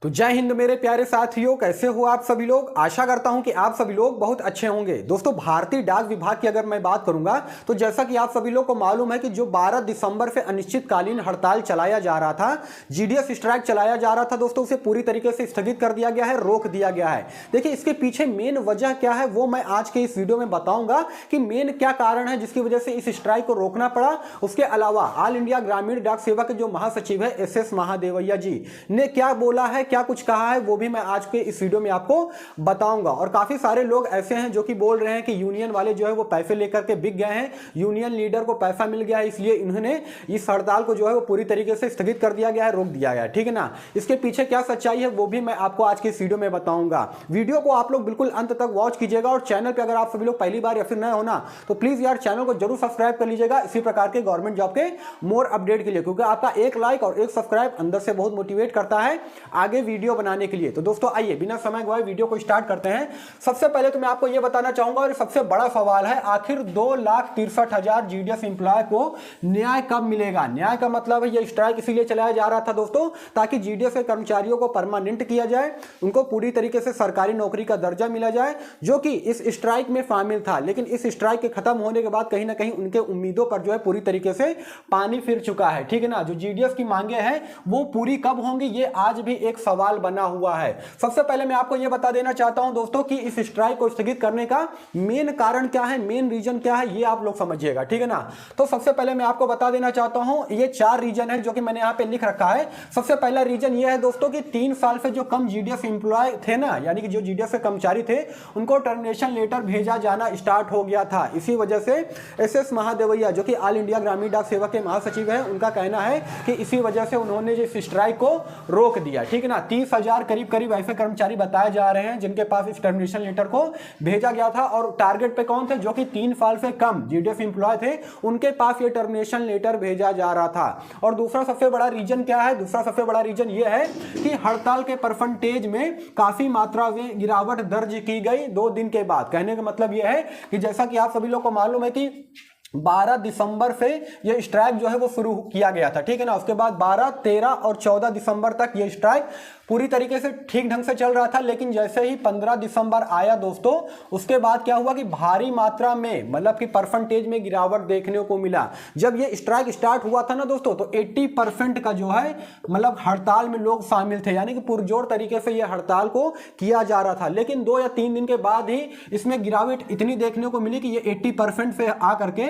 तो जय हिंद मेरे प्यारे साथियों, कैसे हो आप सभी लोग। आशा करता हूं कि आप सभी लोग बहुत अच्छे होंगे। दोस्तों, भारतीय डाक विभाग की अगर मैं बात करूंगा तो जैसा कि आप सभी लोग को मालूम है कि जो 12 दिसंबर से अनिश्चितकालीन हड़ताल चलाया जा रहा था, जीडीएस स्ट्राइक चलाया जा रहा था दोस्तों, उसे पूरी तरीके से स्थगित कर दिया गया है, रोक दिया गया है। देखिए, इसके पीछे मेन वजह क्या है वो मैं आज के इस वीडियो में बताऊंगा कि मेन क्या कारण है जिसकी वजह से इस स्ट्राइक को रोकना पड़ा। उसके अलावा ऑल इंडिया ग्रामीण डाक सेवा के जो महासचिव है एस महादेवैया जी ने क्या बोला है, क्या कुछ कहा है, वो भी मैं आज के इस वीडियो में आपको बताऊंगा। और काफी सारे लोग ऐसे हैं जो कि बोल रहे हैं कि यूनियन वाले जो है वो पैसे लेकर के बिक गए हैं, यूनियन लीडर को पैसा मिल गया है, इसलिए इन्होंने इस हड़ताल को जो है वो पूरी तरीके से स्थगित कर दिया गया है, रोक दिया गया है। ठीक है ना। इसके पीछे क्या सच्चाई है वो भी मैं आपको आज के इस वीडियो में बताऊंगा। वीडियो को आप लोग बिल्कुल अंत तक वॉच कीजिएगा और चैनल पर अगर आप सभी लोग पहली बार या फिर नए होना तो प्लीज यार चैनल को जरूर सब्सक्राइब कर लीजिएगा इसी प्रकार के गवर्नमेंट जॉब के मोर अपडेट के लिए, क्योंकि आपका एक लाइक और एक सब्सक्राइब अंदर से बहुत मोटिवेट करता है आगे वीडियो बनाने के लिए। तो दोस्तों आइए बिना समय गवाए वीडियो को स्टार्ट करते हैं। सबसे पहले तो मैं आपको यह बताना चाहूंगा और सबसे बड़ा सवाल है, आखिर 2,63,000 जीडीएस एम्प्लॉय को न्याय कब मिलेगा। न्याय का मतलब है यह स्ट्राइक इसीलिए चलाया जा रहा था दोस्तों ताकि जीडीएस के कर्मचारियों को परमानेंट किया जाए, उनको पूरी तरीके से सरकारी नौकरी का दर्जा मिला जाए, जो कि इस स्ट्राइक में शामिल था। लेकिन इस स्ट्राइक के खत्म होने के बाद कहीं ना कहीं उनके उम्मीदों पर जो है पूरी तरीके से पानी फिर चुका है। ठीक है ना। जो जीडीएस की मांगे हैं वो पूरी कब होंगी, ये आज भी एक सवाल बना हुआ है। सबसे पहले मैं आपको यह बता देना चाहता हूं दोस्तों कि इस स्ट्राइक को स्थगित करने का मेन कारण क्या है, मेन रीजन क्या है, ये आप लोग समझिएगा। ठीक है ना। तो सबसे पहले मैं आपको बता देना चाहता हूं, ये 4 रीजन है जो कि मैंने यहां पे लिख रखा है। सबसे पहला रीजन ये है दोस्तों कि 3 साल से जो कम जीडीएस एम्प्लॉय थे ना, यानी कि जो जीडीएस के कर्मचारी थे, उनको टर्मिनेशन लेटर भेजा जाना स्टार्ट हो गया था। इसी वजह से एस महादेवैया जो कि ऑल इंडिया ग्रामीण डाक सेवा के महासचिव है, उनका कहना है कि इसी वजह से उन्होंने इस स्ट्राइक को रोक दिया। ठीक है ना। 30,000 करीब ऐसे कर्मचारी बताए जा रहे हैं जिनके पास इस टर्मिनेशन लेटर को भेजा गया था, और टारगेट पे कौन थे, जो कि 3 साल से कम जीडीएस एम्प्लॉय थे, उनके पास ये टर्मिनेशन लेटर भेजा जा रहा था। और दूसरा सबसे बड़ा रीजन क्या है, दूसरा सबसे बड़ा रीजन ये है कि हड़ताल के परसेंटेज में काफी मात्रा में गिरावट दर्ज की गई 2 दिन के बाद। कहने का मतलब यह है कि जैसा कि आप सभी लोग को मालूम है कि 12 दिसंबर से यह स्ट्राइक जो है वो शुरू किया गया था। ठीक है ना। उसके बाद 12, 13 और 14 दिसंबर तक यह स्ट्राइक पूरी तरीके से ठीक ढंग से चल रहा था। लेकिन जैसे ही 15 दिसंबर आया दोस्तों, उसके बाद क्या हुआ कि भारी मात्रा में मतलब कि परसेंटेज में गिरावट देखने को मिला। जब यह स्ट्राइक स्टार्ट हुआ था ना दोस्तों, तो 80% का जो है मतलब हड़ताल में लोग शामिल थे, यानी कि पुरजोर तरीके से यह हड़ताल को किया जा रहा था। लेकिन 2 या 3 दिन के बाद ही इसमें गिरावट इतनी देखने को मिली कि यह 80% से आकर के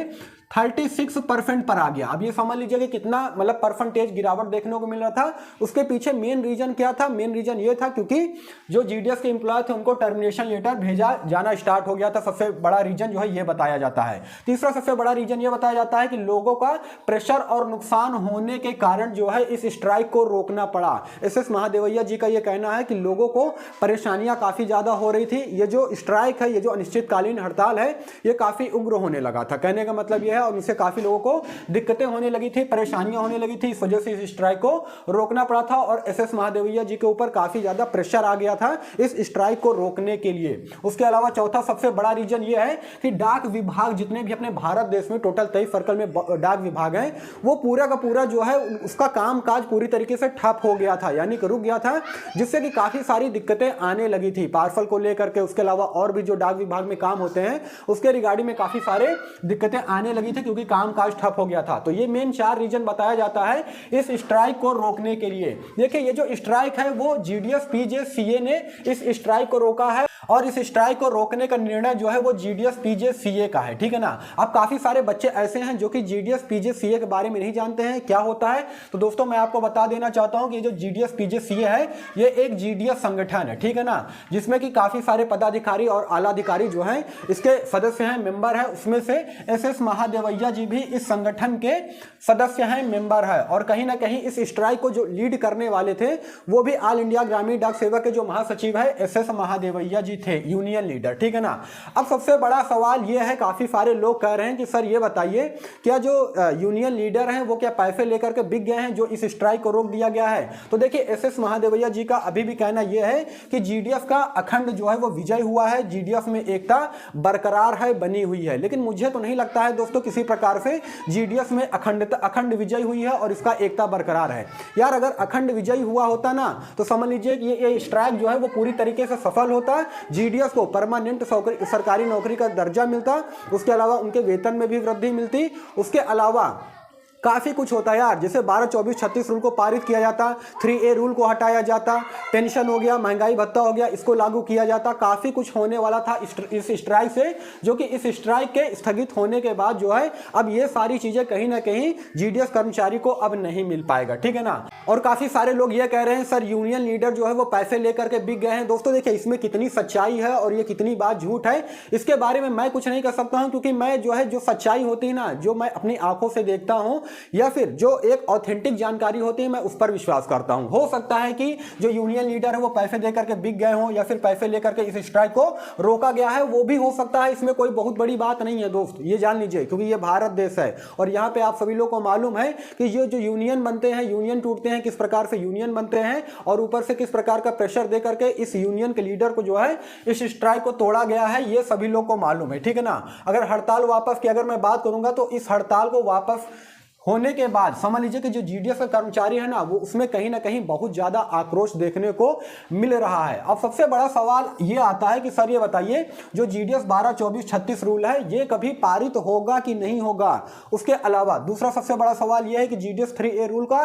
36% पर आ गया। अब ये समझ लीजिए कि कितना मतलब परसेंटेज गिरावट देखने को मिल रहा था। उसके पीछे मेन रीजन क्या था, मेन रीजन ये था क्योंकि जो जीडीएस के एम्प्लॉय थे उनको टर्मिनेशन लेटर भेजा जाना स्टार्ट हो गया था। सबसे बड़ा रीजन जो है ये बताया जाता है। तीसरा सबसे बड़ा रीजन ये बताया जाता है कि लोगों का प्रेशर और नुकसान होने के कारण जो है इस स्ट्राइक को रोकना पड़ा। एस महादेवैया जी का ये कहना है कि लोगों को परेशानियां काफी ज्यादा हो रही थी। ये जो स्ट्राइक है, ये जो अनिश्चितकालीन हड़ताल है, ये काफी उग्र होने लगा था। कहने का मतलब यह और इससे काफी लोगों को दिक्कतें होने लगी थी, परेशानियां होने लगी थी। इस वजह से इस स्ट्राइक को रोकना पड़ा था और एस महादेवैया जी के ऊपर काफी ज्यादा प्रेशर आ गया था इस स्ट्राइक को रोकने के लिए। उसके अलावा चौथा सबसे बड़ा रीजन यह है कि डाक विभाग जितने भी अपने भारत देश में टोटल 23 सर्कल में डाक विभाग है, वो पूरा का पूरा जो है उसका कामकाज पूरी तरीके से ठप हो गया था, यानी कि रुक गया था, जिससे कि काफी सारी दिक्कतें आने लगी थी पार्सल को लेकर के। उसके अलावा और भी जो डाक विभाग में काम होते हैं उसके रिगार्डिंग में काफी सारे दिक्कतें आने लगी थी क्योंकि कामकाज ठप हो गया था। तो ये मेन 4 रीजन बताया जाता है इस स्ट्राइक को रोकने के लिए। देखिए, ये जो स्ट्राइक है वो जीडीएस पीजे सीए ने इस स्ट्राइक को रोका है और इस स्ट्राइक को रोकने का निर्णय जो है वो जीडीएस पीजे सीए का है। ठीक है ना। अब काफी सारे बच्चे ऐसे हैं जो कि जीडीएस पीजे सीए के बारे में नहीं जानते हैं क्या होता है। तो दोस्तों मैं आपको बता देना चाहता हूं कि जो जीडीएस पीजे सीए है ये एक जीडीएस संगठन है। ठीक है ना। जिसमें कि काफी सारे पदाधिकारी और आला अधिकारी जो हैं इसके सदस्य हैं, मेंबर है। उसमें से एस महादेवैया जी भी इस संगठन के सदस्य हैं, मेंबर है। और कहीं ना कहीं इस स्ट्राइक को जो लीड करने वाले थे वो भी ऑल इंडिया ग्रामीण डाक सेवा के जो महासचिव है एस महादेवैया जी थे, यूनियन लीडर। ठीक है ना। अब सबसे बड़ा सवाल यह है, काफी सारे लोग कह रहे हैं कि सर ये बताइए क्या जो यूनियन लीडर हैं वो क्या पैसे लेकर के बिक गए हैं जो इस स्ट्राइक को रोक दिया गया है। तो देखिए, एस महादेवैया जी का अभी भी कहना यह है कि जीडीएस का अखंड जो है वो विजय हुआ है, जीडीएस में एकता बरकरार है, बनी हुई है। लेकिन मुझे तो नहीं लगता है दोस्तों कि किसी प्रकार से जीडीएस में अखंड विजय हुई है और इसका एकता बरकरार है। यार अगर अखंड विजय हुआ होता ना तो समझ लीजिए कि ये स्ट्राइक जो है वो पूरी तरीके से सफल होता, जीडीएस को परमानेंट सरकारी नौकरी का दर्जा मिलता, उसके अलावा उनके वेतन में भी वृद्धि मिलती, उसके अलावा काफ़ी कुछ होता है यार। जैसे 12, 24, 36 रूल को पारित किया जाता, 3A रूल को हटाया जाता, पेंशन हो गया, महंगाई भत्ता हो गया, इसको लागू किया जाता। काफ़ी कुछ होने वाला था इस स्ट्राइक से, जो कि इस स्ट्राइक के स्थगित होने के बाद जो है अब ये सारी चीज़ें कहीं ना कहीं जीडीएस कर्मचारी को अब नहीं मिल पाएगा, ठीक है ना। और काफ़ी सारे लोग ये कह रहे हैं सर यूनियन लीडर जो है वो पैसे लेकर के बिक गए हैं। दोस्तों देखिए इसमें कितनी सच्चाई है और ये कितनी बात झूठ है, इसके बारे में मैं कुछ नहीं कर सकता हूँ, क्योंकि मैं जो है जो सच्चाई होती है ना, जो मैं अपनी आंखों से देखता हूँ या फिर जो एक ऑथेंटिक जानकारी होती है मैं उस पर विश्वास करता हूं। हो सकता है कि जो यूनियन लीडर है वो पैसे देकर के बिक गए हों या फिर पैसे लेकर के इस स्ट्राइक को रोका गया है, वो भी हो सकता है। इसमें कोई बहुत बड़ी बात नहीं है दोस्त, ये जान लीजिए, क्योंकि ये भारत देश है और यहाँ पे आप सभी लोग को मालूम है कि ये जो यूनियन बनते हैं, यूनियन टूटते हैं, किस प्रकार से यूनियन बनते हैं और ऊपर से किस प्रकार का प्रेशर दे करके इस यूनियन के लीडर को जो है इस स्ट्राइक को तोड़ा गया है, ये सभी लोग को मालूम है, ठीक है ना। अगर हड़ताल वापस की अगर मैं बात करूंगा तो इस हड़ताल को वापस होने के बाद समझ लीजिए कि जो जीडीएस का कर्मचारी है ना वो उसमें कहीं ना कहीं बहुत ज्यादा आक्रोश देखने को मिल रहा है। अब सबसे बड़ा सवाल ये आता है कि सर ये बताइए जो जीडीएस 12, 24, 36 रूल है ये कभी पारित होगा कि नहीं होगा। उसके अलावा दूसरा सबसे बड़ा सवाल ये है कि जीडीएस 3A रूल का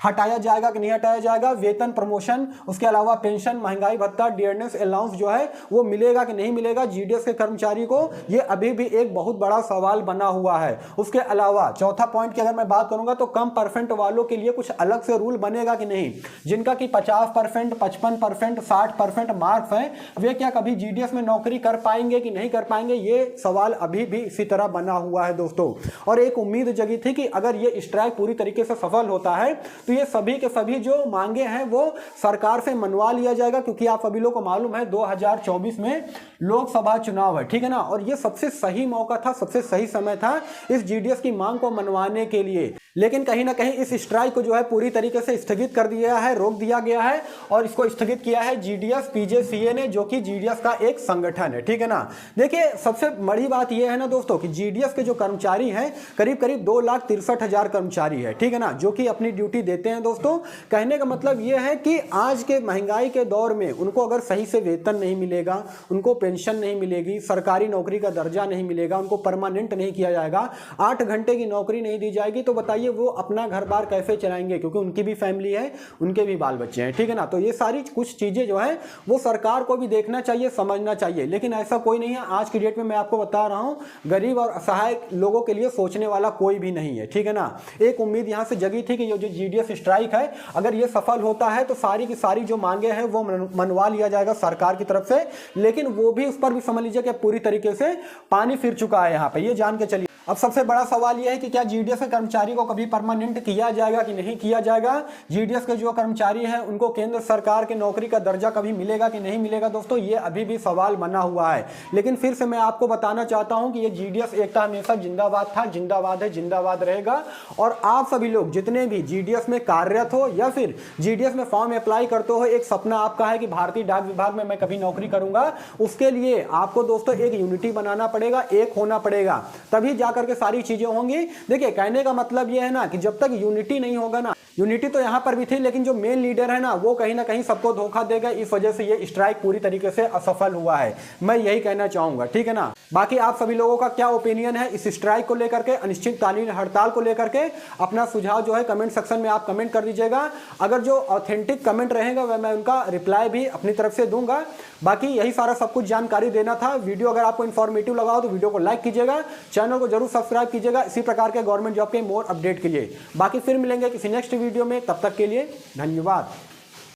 हटाया जाएगा कि नहीं हटाया जाएगा, वेतन प्रमोशन, उसके अलावा पेंशन, महंगाई भत्ता, डियरनेस अलाउंस जो है वो मिलेगा कि नहीं मिलेगा जीडीएस के कर्मचारी को, ये अभी भी एक बहुत बड़ा सवाल बना हुआ है। उसके अलावा चौथा पॉइंट की अगर मैं बात करूंगा तो कम परसेंट वालों के लिए कुछ अलग से रूल बनेगा कि नहीं, जिनका कि 50%, 55%, 60% मार्क्स हैं, वे क्या कभी जीडीएस में नौकरी कर पाएंगे कि नहीं कर पाएंगे, ये सवाल अभी भी इसी तरह बना हुआ है दोस्तों। और एक उम्मीद जगी थी कि अगर ये स्ट्राइक पूरी तरीके से सफल होता है तो ये सभी के सभी जो मांगे हैं वो सरकार से मनवा लिया जाएगा, क्योंकि आप सभी लोग को मालूम है 2024 में लोकसभा चुनाव है, ठीक है ना। और ये सबसे सही मौका था, सबसे सही समय था इस जीडीएस की मांग को मनवाने के लिए। लेकिन कहीं ना कहीं इस स्ट्राइक को जो है पूरी तरीके से स्थगित कर दिया है, रोक दिया गया है और इसको स्थगित किया है जीडीएस पीजेसीए ने, जो कि जीडीएस का एक संगठन है, ठीक है ना। देखिए सबसे बड़ी बात यह है ना दोस्तों कि जीडीएस के जो कर्मचारी हैं करीब करीब 2,63,000 कर्मचारी है, ठीक है ना, जो कि अपनी ड्यूटी देते हैं दोस्तों। कहने का मतलब यह है कि आज के महंगाई के दौर में उनको अगर सही से वेतन नहीं मिलेगा, उनको पेंशन नहीं मिलेगी, सरकारी नौकरी का दर्जा नहीं मिलेगा, उनको परमानेंट नहीं किया जाएगा, 8 घंटे की नौकरी नहीं दी जाएगी, तो बताइए वो अपना घर बार कैसे चलाएंगे, क्योंकि उनकी भी फैमिली है, उनके भी बाल बच्चे हैं, ठीक है ना। तो ये सारी कुछ चीजें जो है वो सरकार को भी देखना चाहिए, समझना चाहिए, लेकिन ऐसा कोई नहीं है। आज की डेट में मैं आपको बता रहा हूं गरीब और असहाय लोगों के लिए सोचने वाला कोई भी नहीं है, ठीक है ना। एक उम्मीद यहां से जगी थी कि ये जो जीडीएस स्ट्राइक है अगर ये सफल होता है तो सारी की सारी जो मांगे हैं वो मनवा लिया जाएगा सरकार की तरफ से, लेकिन वो भी उस पर भी समझ लीजिए कि पूरी तरीके से पानी फिर चुका है यहाँ पे, ये जान के चलिए। अब सबसे बड़ा सवाल यह है कि क्या जीडीएस के कर्मचारी को कभी परमानेंट किया जाएगा कि नहीं किया जाएगा। जीडीएस के जो कर्मचारी हैं उनको केंद्र सरकार की नौकरी का दर्जा कभी मिलेगा कि नहीं मिलेगा दोस्तों, ये अभी भी सवाल बना हुआ है। लेकिन फिर से मैं आपको बताना चाहता हूं कि ये जीडीएस एकता हमेशा जिंदाबाद था, जिंदाबाद है, जिंदाबाद रहेगा। और आप सभी लोग जितने भी जीडीएस में कार्यरत हो या फिर जीडीएस में फॉर्म अप्लाई करते हो, एक सपना आपका है कि भारतीय डाक विभाग में मैं कभी नौकरी करूंगा, उसके लिए आपको दोस्तों एक यूनिटी बनाना पड़ेगा, एक होना पड़ेगा, तभी करके सारी चीजें होंगी। देखिए कहने का मतलब यह है ना कि जब तक यूनिटी नहीं होगा ना, यूनिटी तो यहां पर भी थी लेकिन जो मेन लीडर है ना वो कहीं ना कहीं सबको धोखा देगा, इस वजह से ये स्ट्राइक पूरी तरीके से असफल हुआ है, मैं यही कहना चाहूंगा, ठीक है ना। बाकी आप सभी लोगों का क्या ओपिनियन है इस स्ट्राइक को लेकर के, अनिश्चितकालीन हड़ताल को लेकर के, अपना सुझाव जो है कमेंट सेक्शन में आप कमेंट कर दीजिएगा। अगर जो ऑथेंटिक कमेंट रहेगा वह मैं उनका रिप्लाई भी अपनी तरफ से दूंगा। बाकी यही सारा सब कुछ जानकारी देना था। वीडियो अगर आपको इन्फॉर्मेटिव लगा हो तो वीडियो को लाइक कीजिएगा, चैनल को जरूर सब्सक्राइब कीजिएगा इसी प्रकार के गवर्नमेंट जॉब के मोर अपडेट के लिए। बाकी फिर मिलेंगे किसी नेक्स्ट वीडियो में, तब तक के लिए धन्यवाद।